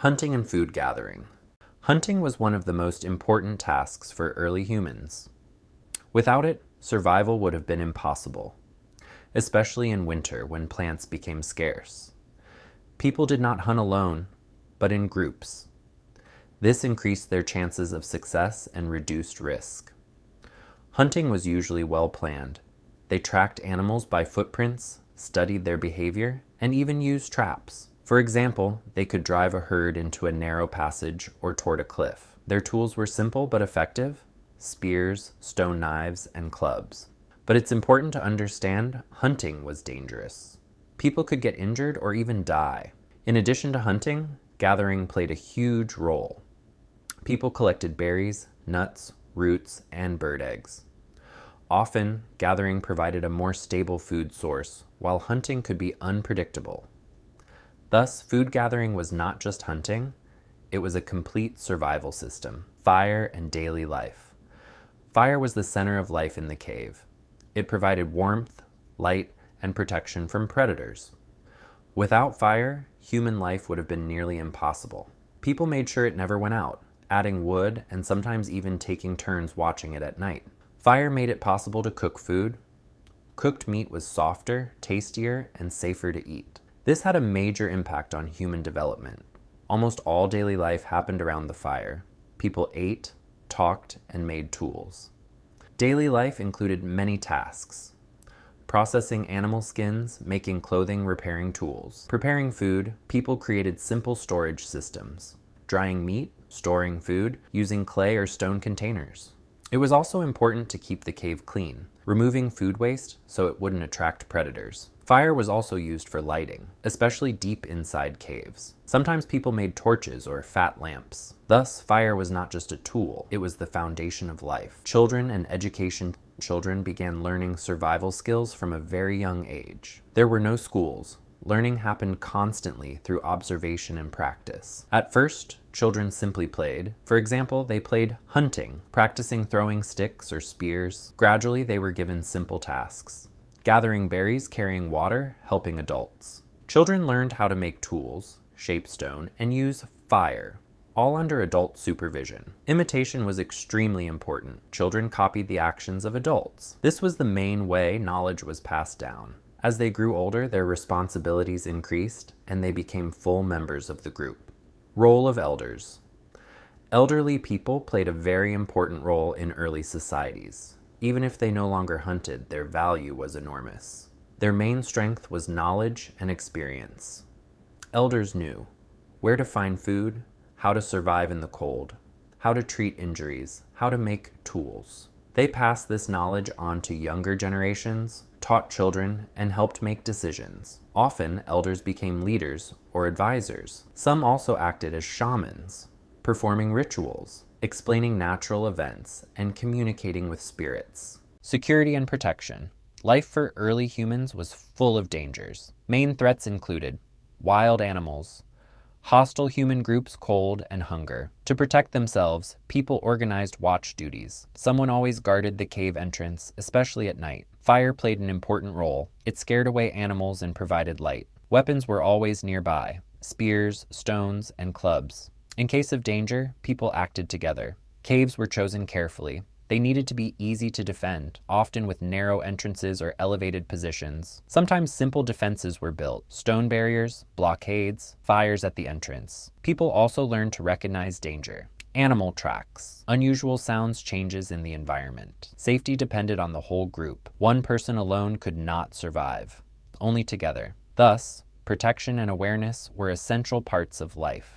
Hunting and food gathering. Hunting was one of the most important tasks for early humans. Without it, survival would have been impossible, especially in winter when plants became scarce. People did not hunt alone, but in groups. This increased their chances of success and reduced risk. Hunting was usually well planned. They tracked animals by footprints, studied their behavior, and even used traps. For example, they could drive a herd into a narrow passage or toward a cliff. Their tools were simple but effective: spears, stone knives, and clubs. But it's important to understand hunting was dangerous. People could get injured or even die. In addition to hunting, gathering played a huge role. People collected berries, nuts, roots, and bird eggs. Often, gathering provided a more stable food source, while hunting could be unpredictable. Thus, food gathering was not just hunting, it was a complete survival system: fire and daily life. Fire was the center of life in the cave. It provided warmth, light, and protection from predators. Without fire, human life would have been nearly impossible. People made sure it never went out, adding wood and sometimes even taking turns watching it at night. Fire made it possible to cook food. Cooked meat was softer, tastier, and safer to eat. This had a major impact on human development. Almost all daily life happened around the fire. People ate, talked, and made tools. Daily life included many tasks: processing animal skins, making clothing, repairing tools. Preparing food, people created simple storage systems: drying meat, storing food, using clay or stone containers. It was also important to keep the cave clean, removing food waste so it wouldn't attract predators. Fire was also used for lighting, especially deep inside caves. Sometimes people made torches or fat lamps. Thus, fire was not just a tool, it was the foundation of life. Children and education children began learning survival skills from a very young age. There were no schools. Learning happened constantly through observation and practice. At first, children simply played. For example, they played hunting, practicing throwing sticks or spears. Gradually, they were given simple tasks: gathering berries, carrying water, helping adults. Children learned how to make tools, shape stone, and use fire, all under adult supervision. Imitation was extremely important. Children copied the actions of adults. This was the main way knowledge was passed down. As they grew older, their responsibilities increased, and they became full members of the group. Role of elders. Elderly people played a very important role in early societies. Even if they no longer hunted, their value was enormous. Their main strength was knowledge and experience. Elders knew where to find food, how to survive in the cold, how to treat injuries, how to make tools. They passed this knowledge on to younger generations, taught children, and helped make decisions. Often, elders became leaders or advisors. Some also acted as shamans, performing rituals, explaining natural events, and communicating with spirits. Security and protection. Life for early humans was full of dangers. Main threats included wild animals, hostile human groups, cold, and hunger. To protect themselves, people organized watch duties. Someone always guarded the cave entrance, especially at night. Fire played an important role. It scared away animals and provided light. Weapons were always nearby: spears, stones, and clubs. In case of danger, people acted together. Caves were chosen carefully. They needed to be easy to defend, often with narrow entrances or elevated positions. Sometimes simple defenses were built: stone barriers, blockades, fires at the entrance. People also learned to recognize danger. Animal tracks. Unusual sounds, changes in the environment. Safety depended on the whole group. One person alone could not survive. Only together. Thus, protection and awareness were essential parts of life.